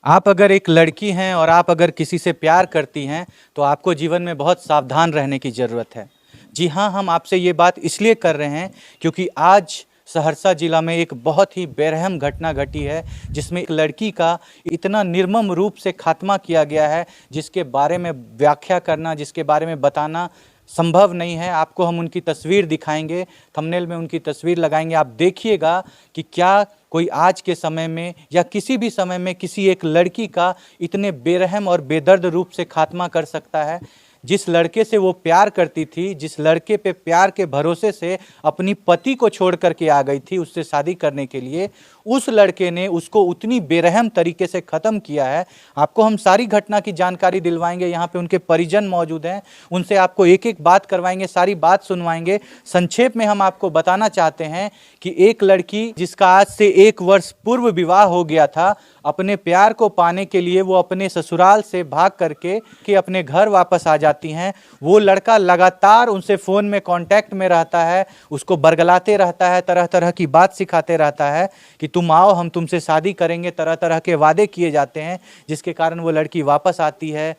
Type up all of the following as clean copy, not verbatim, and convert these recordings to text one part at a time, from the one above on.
आप अगर एक लड़की हैं और आप अगर किसी से प्यार करती हैं तो आपको जीवन में बहुत सावधान रहने की ज़रूरत है। जी हाँ, हम आपसे ये बात इसलिए कर रहे हैं क्योंकि आज सहरसा जिला में एक बहुत ही बेरहम घटना घटी है जिसमें एक लड़की का इतना निर्मम रूप से खात्मा किया गया है, जिसके बारे में व्याख्या करना, जिसके बारे में बताना संभव नहीं है। आपको हम उनकी तस्वीर दिखाएंगे, थंबनेल में उनकी तस्वीर लगाएंगे। आप देखिएगा कि क्या कोई आज के समय में या किसी भी समय में किसी एक लड़की का इतने बेरहम और बेदर्द रूप से खात्मा कर सकता है। जिस लड़के से वो प्यार करती थी, जिस लड़के पे प्यार के भरोसे से अपनी पति को छोड़ करके आ गई थी उससे शादी करने के लिए, उस लड़के ने उसको उतनी बेरहम तरीके से ख़त्म किया है। आपको हम सारी घटना की जानकारी दिलवाएंगे। यहाँ पे उनके परिजन मौजूद हैं, उनसे आपको एक एक बात करवाएंगे, सारी बात सुनवाएंगे। संक्षेप में हम आपको बताना चाहते हैं कि एक लड़की जिसका आज से 1 वर्ष पूर्व विवाह हो गया था, अपने प्यार को पाने के लिए वो अपने ससुराल से भाग करके अपने घर वापस आ जाती हैं। वो लड़का लगातार उनसे फ़ोन में कांटेक्ट में रहता है, उसको बरगलाते रहता है, तरह तरह की बात सिखाते रहता है कि तुम आओ, हम तुमसे शादी करेंगे। तरह तरह के वादे किए जाते हैं जिसके कारण वो लड़की वापस आती है।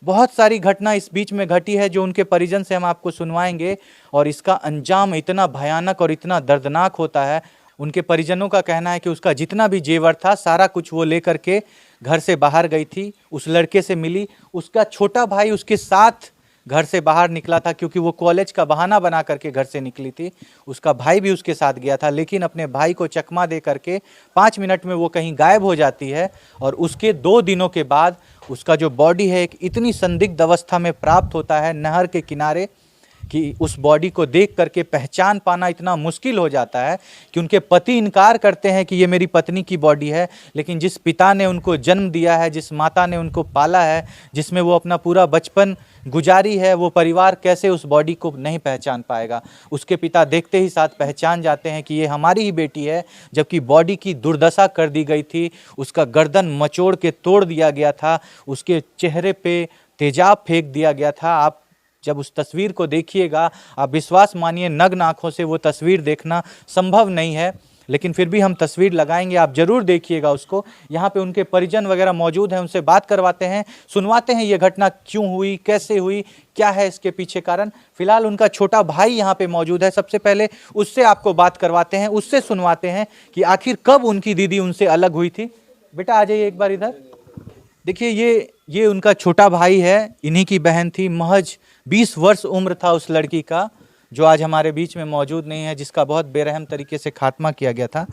बहुत सारी घटना इस बीच में घटी है जो उनके परिजन से हम आपको सुनवाएंगे और इसका अंजाम इतना भयानक और इतना दर्दनाक होता है। उनके परिजनों का कहना है कि उसका जितना भी जेवर था सारा कुछ वो लेकर के घर से बाहर गई थी, उस लड़के से मिली। उसका छोटा भाई उसके साथ घर से बाहर निकला था क्योंकि वो कॉलेज का बहाना बना करके घर से निकली थी। उसका भाई भी उसके साथ गया था, लेकिन अपने भाई को चकमा दे करके 5 मिनट में वो कहीं गायब हो जाती है। और उसके 2 दिनों के बाद उसका जो बॉडी है एक इतनी संदिग्ध अवस्था में प्राप्त होता है नहर के किनारे कि उस बॉडी को देख करके पहचान पाना इतना मुश्किल हो जाता है कि उनके पति इनकार करते हैं कि ये मेरी पत्नी की बॉडी है। लेकिन जिस पिता ने उनको जन्म दिया है, जिस माता ने उनको पाला है, जिसमें वो अपना पूरा बचपन गुजारी है, वो परिवार कैसे उस बॉडी को नहीं पहचान पाएगा। उसके पिता देखते ही साथ पहचान जाते हैं कि ये हमारी ही बेटी है, जबकि बॉडी की दुर्दशा कर दी गई थी। उसका गर्दन मचोड़ के तोड़ दिया गया था, उसके चेहरे पे तेजाब फेंक दिया गया था। आप जब उस तस्वीर को देखिएगा, आप विश्वास मानिए नग्न आंखों से वो तस्वीर देखना संभव नहीं है, लेकिन फिर भी हम तस्वीर लगाएंगे, आप जरूर देखिएगा उसको। यहाँ पे उनके परिजन वगैरह मौजूद हैं, उनसे बात करवाते हैं, सुनवाते हैं ये घटना क्यों हुई, कैसे हुई, क्या है इसके पीछे कारण। फिलहाल उनका छोटा भाई यहाँ पे मौजूद है, सबसे पहले उससे आपको बात करवाते हैं, उससे सुनवाते हैं कि आखिर कब उनकी दीदी उनसे अलग हुई थी। बेटा आ जाइए एक बार इधर। देखिए ये उनका छोटा भाई है, इन्हीं की बहन थी। महज 20 वर्ष उम्र था उस लड़की का, जो आज हमारे बीच में मौजूद नहीं है, जिसका बहुत बेरहम तरीके से खात्मा किया गया था।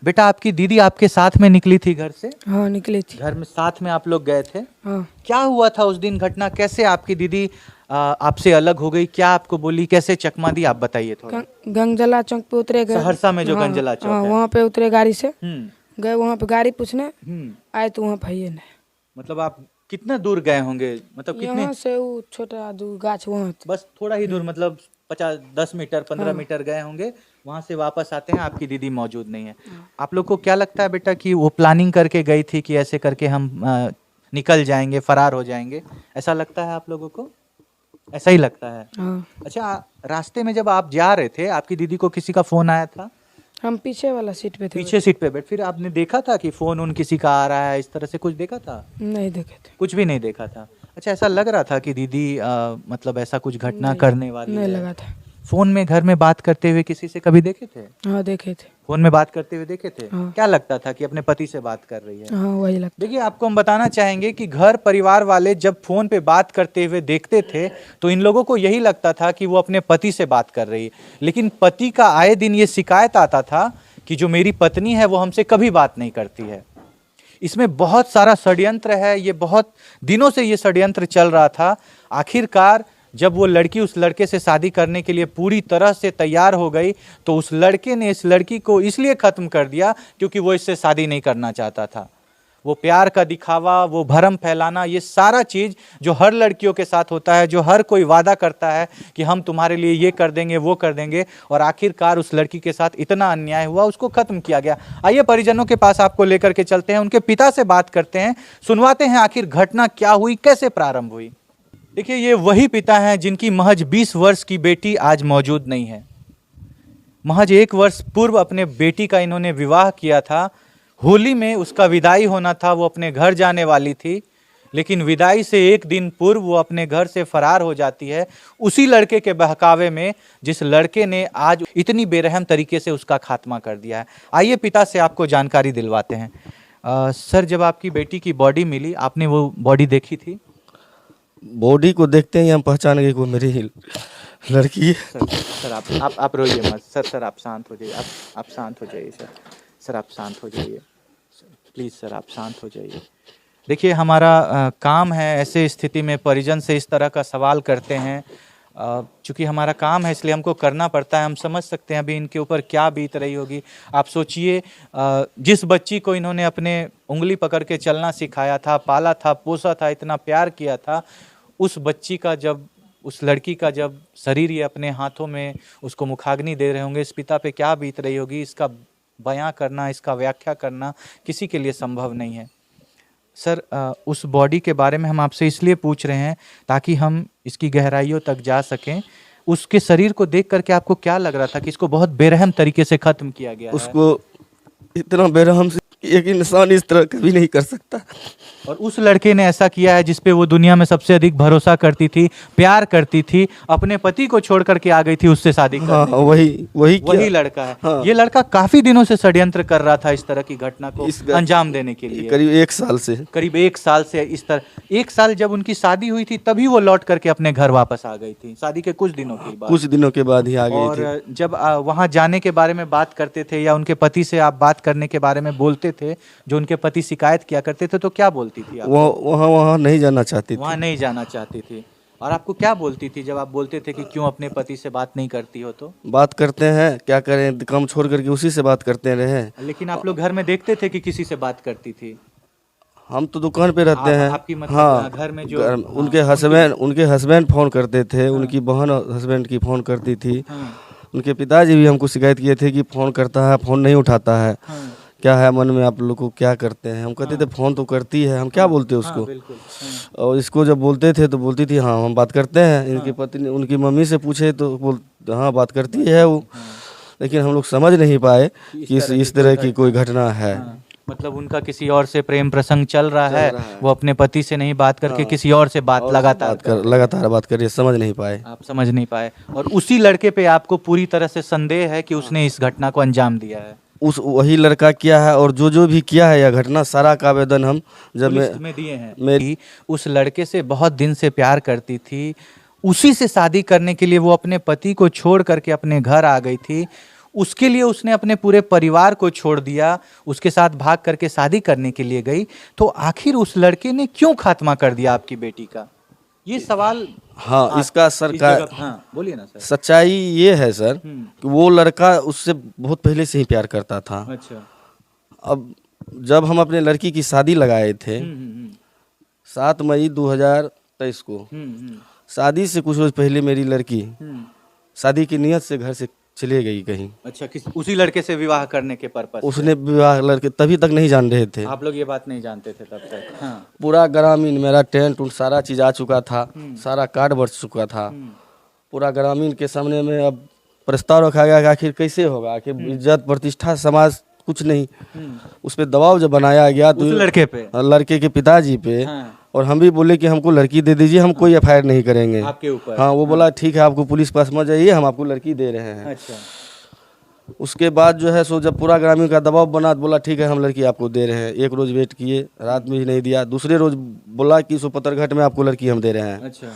बेटा आपकी दीदी आपके साथ में निकली थी घर से? हाँ निकली थी। घर में साथ में आप लोग गए थे? हाँ। क्या हुआ था उस दिन घटना, कैसे आपकी दीदी आपसे अलग हो गई, क्या आपको बोली, कैसे चकमा दी, आप बताइए थोड़ा। गंगजला चौक पे उतरे गए, सहरसा में जो गंजला चौक है, वहाँ पे उतरे गाड़ी से, हम्म गए वहाँ पे गाड़ी पूछने, आए तो वहाँ भाई नहीं। मतलब आप कितना दूर गए होंगे, मतलब कितने? यहाँ से वो छोटा दूर गाछ वहाँ बस थोड़ा ही दूर, मतलब 10 मीटर 15 मीटर गए होंगे। वहां से वापस आते हैं, आपकी दीदी मौजूद नहीं है। आप लोग को क्या लगता है बेटा कि वो प्लानिंग करके गई थी कि ऐसे करके हम निकल जाएंगे, फरार हो जाएंगे, ऐसा लगता है आप लोगों को? ऐसा ही लगता है। अच्छा, रास्ते में जब आप जा रहे थे, आपकी दीदी को किसी का फोन आया था? हम पीछे वाला सीट पे थे। पीछे सीट पे बैठ, फिर आपने देखा था कि फोन उन किसी का आ रहा है, इस तरह से कुछ देखा था? नहीं देखे थे, कुछ भी नहीं देखा था। अच्छा, ऐसा लग रहा था कि दीदी मतलब ऐसा कुछ घटना करने वाली नहीं है? लगा था। फोन में घर में बात करते हुए किसी से कभी देखे थे? हाँ देखे थे। फोन में बात करते हुए देखे थे? हाँ। क्या लगता था कि अपने पति से बात कर रही है? हाँ वही लगता। देखिए, आपको हम बताना चाहेंगे कि घर परिवार वाले जब फोन पे बात करते हुए देखते थे तो इन लोगों को यही लगता था कि वो अपने पति से बात कर रही है। लेकिन पति का आए दिन ये शिकायत आता था कि जो मेरी पत्नी है वो हमसे कभी बात नहीं करती है। इसमें बहुत सारा षड्यंत्र है, ये बहुत दिनों से ये षड्यंत्र चल रहा था। आखिरकार जब वो लड़की उस लड़के से शादी करने के लिए पूरी तरह से तैयार हो गई तो उस लड़के ने इस लड़की को इसलिए ख़त्म कर दिया क्योंकि वो इससे शादी नहीं करना चाहता था। वो प्यार का दिखावा, वो भरम फैलाना, ये सारा चीज़ जो हर लड़कियों के साथ होता है, जो हर कोई वादा करता है कि हम तुम्हारे लिए ये कर देंगे, वो कर देंगे, और आखिरकार उस लड़की के साथ इतना अन्याय हुआ, उसको ख़त्म किया गया। आइए परिजनों के पास आपको लेकर के चलते हैं, उनके पिता से बात करते हैं, सुनवाते हैं आखिर घटना क्या हुई, कैसे प्रारंभ हुई। देखिए, ये वही पिता हैं जिनकी महज 20 वर्ष की बेटी आज मौजूद नहीं है। महज 1 वर्ष पूर्व अपने बेटी का इन्होंने विवाह किया था। होली में उसका विदाई होना था, वो अपने घर जाने वाली थी, लेकिन विदाई से एक दिन पूर्व वो अपने घर से फरार हो जाती है, उसी लड़के के बहकावे में जिस लड़के ने आज इतनी बेरहम तरीके से उसका खात्मा कर दिया है। आइए पिता से आपको जानकारी दिलवाते हैं। सर, जब आपकी बेटी की बॉडी मिली, आपने वो बॉडी देखी थी? बॉडी को देखते ही हम पहचान गए कि वो मेरी ही लड़की है। सर आप रोइए मत। सर आप शांत हो जाइए। आप शांत हो जाइए सर आप शांत हो जाइए प्लीज़ सर, आप शांत हो जाइए। देखिए, हमारा काम है ऐसे स्थिति में परिजन से इस तरह का सवाल करते हैं। चूँकि हमारा काम है इसलिए हमको करना पड़ता है। हम समझ सकते हैं अभी इनके ऊपर क्या बीत रही होगी। आप सोचिए, जिस बच्ची को इन्होंने अपने उंगली पकड़ के चलना सिखाया था, पाला था, पोसा था, इतना प्यार किया था, उस बच्ची का जब, उस लड़की का जब शरीर ये अपने हाथों में उसको मुखाग्नि दे रहे होंगे, इस पिता पे क्या बीत रही होगी, इसका बयां करना, इसका व्याख्या करना किसी के लिए संभव नहीं है। सर, उस बॉडी के बारे में हम आपसे इसलिए पूछ रहे हैं ताकि हम इसकी गहराइयों तक जा सकें। उसके शरीर को देख करके आपको क्या लग रहा था कि इसको बहुत बेरहम तरीके से खत्म किया गया है? उसको इतना बेरहम से एक इंसान इस तरह कभी नहीं कर सकता। और उस लड़के ने ऐसा किया है जिस पे वो दुनिया में सबसे अधिक भरोसा करती थी, प्यार करती थी, अपने पति को छोड़ करके आ गई थी उससे शादी करने। हाँ, वही लड़का है। हाँ। ये लड़का काफी दिनों से षड्यंत्र कर रहा था इस तरह की घटना को अंजाम देने के लिए। करीब 1 साल से इस तरह 1 साल जब उनकी शादी हुई थी तभी वो लौट करके अपने घर वापस आ गई थी, शादी के कुछ दिनों के बाद ही आ गई थी। और जब वहां जाने के बारे में बात करते थे या उनके पति से आप बात करने के बारे में बोलते थे, जो उनके पति शिकायत किया करते थे, तो क्या बोलती थी आप? वहाँ नहीं जाना चाहती थी। वहाँ नहीं जाना चाहती थी। और आपको क्या बोलती थी जब आप बोलते थे कि क्यों अपने पति से बात नहीं करती हो? तो बात करते हैं, क्या करें, काम छोड़ करके उसी से बात करते रहे। लेकिन आप लोग घर में देखते थे कि किसी से बात करती थी? हम तो दुकान पे रहते हैं। आपकी मतलब हाँ, घर में जो उनके हस्बैंड फोन करते थे, उनकी बहन हस्बैंड की फोन करती थी। उनके पिताजी भी हमको शिकायत किए थे कि फोन करता है, फोन नहीं उठाता है, क्या है मन में, आप लोग को क्या करते हैं? हम कहते थे फोन तो करती है, हम क्या बोलते उसको। और इसको जब बोलते थे तो बोलती थी हाँ हम बात करते हैं। इनकी पत्नी, उनकी मम्मी से पूछे तो हाँ बात करती है वो। लेकिन हम लोग समझ नहीं पाए कि इस तरह की कोई घटना है। मतलब उनका किसी और से प्रेम प्रसंग चल रहा है, वो अपने पति से नहीं बात करके किसी और से बात लगातार बात कर रही है, समझ नहीं पाए। आप समझ नहीं पाए। और उसी लड़के पे आपको पूरी तरह से संदेह है कि उसने इस घटना को अंजाम दिया है। वही लड़का किया है, और जो भी किया है यह घटना, सारा का आवेदन हम जब में दिए हैं। मेरी उस लड़के से बहुत दिन से प्यार करती थी, उसी से शादी करने के लिए वो अपने पति को छोड़ करके अपने घर आ गई थी। उसके लिए उसने अपने पूरे परिवार को छोड़ दिया, उसके साथ भाग करके शादी करने के लिए गई। तो आखिर उस लड़के ने क्यों खात्मा कर दिया आपकी बेटी का? ये सवाल। हाँ, इसका सरकार, बोलिए ना सर। सच्चाई ये है सर कि वो लड़का उससे बहुत पहले से ही प्यार करता था। अच्छा। अब जब हम अपने लड़की की शादी लगाए थे 7 मई 2023 को, शादी से कुछ रोज पहले मेरी लड़की शादी की नियत से घर से चले गई कहीं। अच्छा, उसी लड़के से विवाह करने के पर्पस? उसने विवाह, लड़के तभी तक नहीं जान रहे थे। आप लोग ये बात नहीं जानते थे तब तक? हाँ। पूरा ग्रामीण, मेरा टेंट उन सारा चीज आ चुका था, सारा कार्ड बढ़ चुका था। पूरा ग्रामीण के सामने में अब प्रस्ताव रखा गया कि आखिर कैसे होगा, आखिर इज्जत प्रतिष्ठा समाज कुछ नहीं। उस पर दबाव जब बनाया गया तो लड़के के पिताजी पे। और हम भी बोले कि हमको लड़की दे दीजिए, हम कोई एफआईआर नहीं करेंगे आपके ऊपर। हाँ, वो बोला ठीक है, आपको पुलिस पास मत जाइए, हम आपको लड़की दे रहे हैं। अच्छा। उसके बाद जो है सो जब पूरा ग्रामीण का दबाव बना तो बोला ठीक है हम लड़की आपको दे रहे हैं। एक रोज वेट किए, रात में भी नहीं दिया। दूसरे रोज बोला कि सो पतरघाट में आपको लड़की हम दे रहे हैं। अच्छा।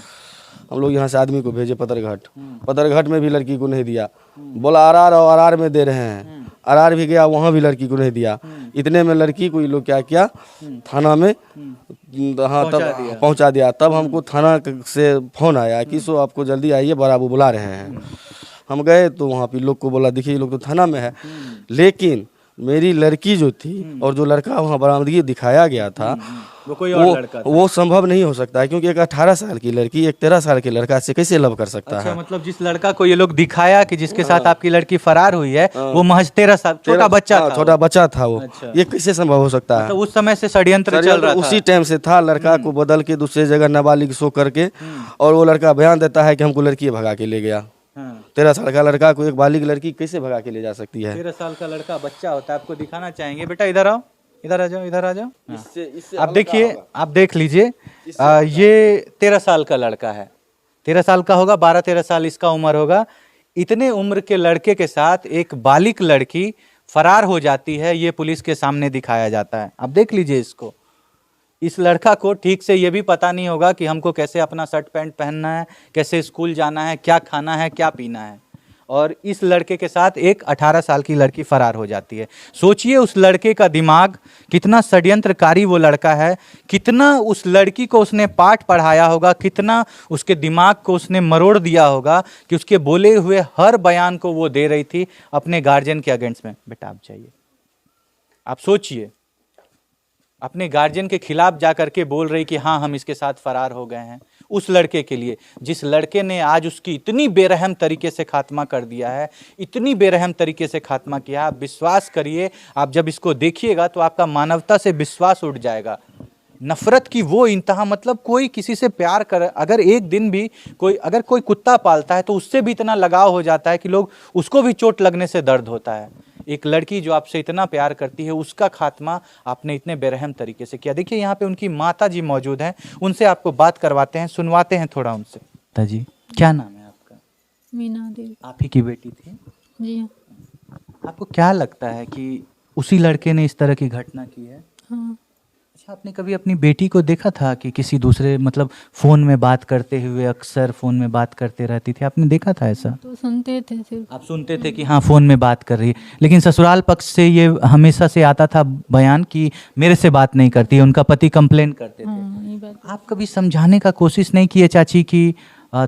हम लोग यहाँ से आदमी को भेजे पतरघाट में भी लड़की को नहीं दिया। बोला आरआर में दे रहे हैं, आरआर भी गया, वहाँ भी लड़की को नहीं दिया। इतने में लड़की को ये लोग क्या किया, थाना में हाँ तब पहुँचा दिया। तब हमको थाना से फोन आया कि सो आपको जल्दी आइए, बाबू बुला रहे हैं। हम गए तो वहाँ पे लोग को बोला देखिए ये लोग तो थाना में है। लेकिन मेरी लड़की जो थी और जो लड़का वहाँ बरामदगी दिखाया गया था वो कोई और लड़का था। वो संभव नहीं हो सकता है, क्योंकि एक 18 साल की लड़की एक 13 साल के लड़का से कैसे लव कर सकता है? मतलब जिस लड़का को ये लोग दिखाया कि जिसके साथ आपकी लड़की फरार हुई है वो महज 13 साल छोटा बच्चा था वो। ये कैसे संभव हो सकता है? मतलब उस समय से षड्यंत्र चल रहा था। उसी टाइम से था, लड़का को बदल के दूसरे जगह नाबालिग शो करके, और वो लड़का बयान देता है कि हमको लड़की भगा के ले गया। हाँ। 13 साल का लड़का को एक बालिग लड़की कैसे भगा के ले जा सकती है? 13 साल का लड़का बच्चा होता है, आपको दिखाना चाहेंगे। बेटा इधर आओ, इधर आ जाओ, इधर आ जाओ। हाँ। इससे आप देखिए, आप देख लीजिए, ये 13 साल का लड़का है, 13 साल का होगा, 12-13 साल इसका उम्र होगा। इतने उम्र के लड़के के साथ एक बालिग लड़की फरार हो जाती है, ये पुलिस के सामने दिखाया जाता है। आप देख लीजिए इसको, इस लड़का को ठीक से ये भी पता नहीं होगा कि हमको कैसे अपना शर्ट पैंट पहनना है, कैसे स्कूल जाना है, क्या खाना है, क्या पीना है, और इस लड़के के साथ एक 18 साल की लड़की फरार हो जाती है। सोचिए उस लड़के का दिमाग कितना षड्यंत्रकारी वो लड़का है, कितना उस लड़की को उसने पाठ पढ़ाया होगा, कितना उसके दिमाग को उसने मरोड़ दिया होगा कि उसके बोले हुए हर बयान को वो दे रही थी अपने गार्जियन के अगेंस्ट में। बेटा आप जाइए, आप सोचिए, अपने गार्जियन के खिलाफ जाकर के बोल रही कि हाँ हम इसके साथ फरार हो गए हैं, उस लड़के के लिए जिस लड़के ने आज उसकी इतनी बेरहम तरीके से खात्मा कर दिया है, इतनी बेरहम तरीके से खात्मा किया। आप विश्वास करिए, आप जब इसको देखिएगा तो आपका मानवता से विश्वास उठ जाएगा। नफरत की वो इंतहा, मतलब कोई किसी से प्यार कर, अगर एक दिन भी अगर कोई कुत्ता पालता है तो उससे भी इतना लगाव हो जाता है कि लोग उसको भी चोट लगने से दर्द होता है। एक लड़की जो आपसे इतना प्यार करती है, उसका खात्मा आपने इतने बेरहम तरीके से किया। देखिए यहाँ पे उनकी माता जी मौजूद हैं, उनसे आपको बात करवाते हैं, सुनवाते हैं थोड़ा उनसे। माता जी, क्या नाम है आपका? मीना देवी। आप ही की बेटी थी? जी हाँ। आपको क्या लगता है कि उसी लड़के ने इस तरह की घटना की है? हाँ। अच्छा, आपने कभी अपनी बेटी को देखा था कि किसी दूसरे, मतलब फोन में बात करते हुए, अक्सर फोन में बात करते रहती थी, आपने देखा था ऐसा? तो सुनते थे सिर्फ। आप सुनते थे कि हाँ फोन में बात कर रही है, लेकिन ससुराल पक्ष से ये हमेशा से आता था बयान कि मेरे से बात नहीं करती है, उनका पति कंप्लेन करते थे। हाँ, ये बात। आप कभी समझाने का कोशिश नहीं किए चाची कि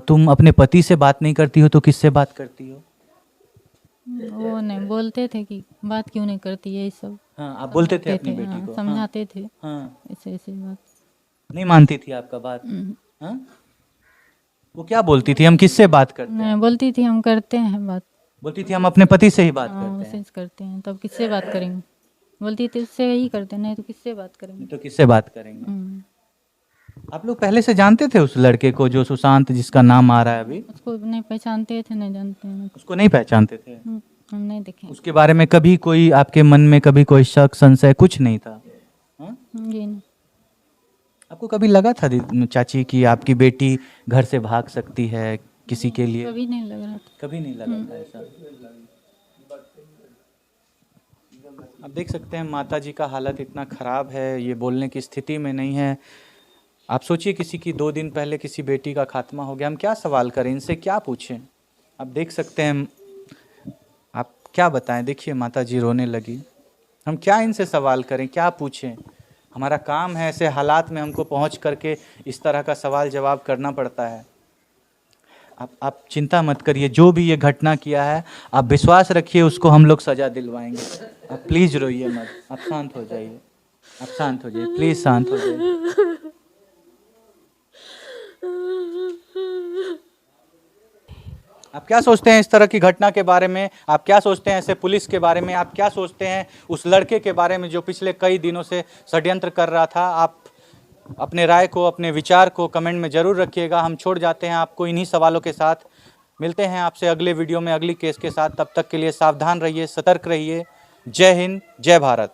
तुम अपने पति से बात नहीं करती हो तो किससे बात करती हो? वो नहीं बोलते थे कि बात क्यों नहीं करती है, ये सब। हाँ, आप बोलते थे अपनी बेटी हाँ, को? समझाते थे। हाँ, ऐसे ऐसे बात। नहीं मानती थी आपका बात? हाँ, वो क्या बोलती थी, हम किससे बात करते हैं? नहीं बोलती थी हम करते हैं बात। बोलती थी हम अपने पति से ही बात हाँ, करते उससे हैं। करते हैं, तब किससे बात करेंगे? बोलती थी उससे ही करते, नहीं तो किससे बात करेंगे? तो किससे बात करेंगे? आप लोग पहले से जानते थे उस लड़के को जो सुशांत, जिसका नाम आ रहा है अभी? उसको नहीं पहचानते थे, नहीं जानते हैं। उसको नहीं पहचानते थे? हम नहीं देखे। उसके बारे में कभी कोई आपके मन में कभी कोई शक, संशय कुछ नहीं था? हाँ? जी नहीं। आपको कभी लगा था चाची कि आपकी बेटी घर से भाग सकती है किसी के लिए? कभी नहीं लग रहा था। कभी नहीं लगा था ऐसा? आप देख सकते हैं माता जी का हालत इतना खराब है, ये बोलने की स्थिति में नहीं है। आप सोचिए किसी की 2 दिन पहले किसी बेटी का खात्मा हो गया, हम क्या सवाल करें, इनसे क्या पूछें? आप देख सकते हैं, आप क्या बताएं, देखिए माता जी रोने लगी। हम क्या इनसे सवाल करें, क्या पूछें? हमारा काम है, ऐसे हालात में हमको पहुंच करके इस तरह का सवाल जवाब करना पड़ता है। आप चिंता मत करिए, जो भी ये घटना किया है आप विश्वास रखिए उसको हम लोग सजा दिलवाएंगे। आप प्लीज रोइए मत, आप शांत हो जाइए, आप शांत हो जाइए, प्लीज शांत हो जाइए। आप क्या सोचते हैं इस तरह की घटना के बारे में? आप क्या सोचते हैं ऐसे पुलिस के बारे में? आप क्या सोचते हैं उस लड़के के बारे में जो पिछले कई दिनों से षड्यंत्र कर रहा था? आप अपने राय को, अपने विचार को कमेंट में जरूर रखिएगा। हम छोड़ जाते हैं आपको इन्हीं सवालों के साथ। मिलते हैं आपसे अगले वीडियो में अगली केस के साथ। तब तक के लिए सावधान रहिए, सतर्क रहिए। जय हिंद, जय भारत।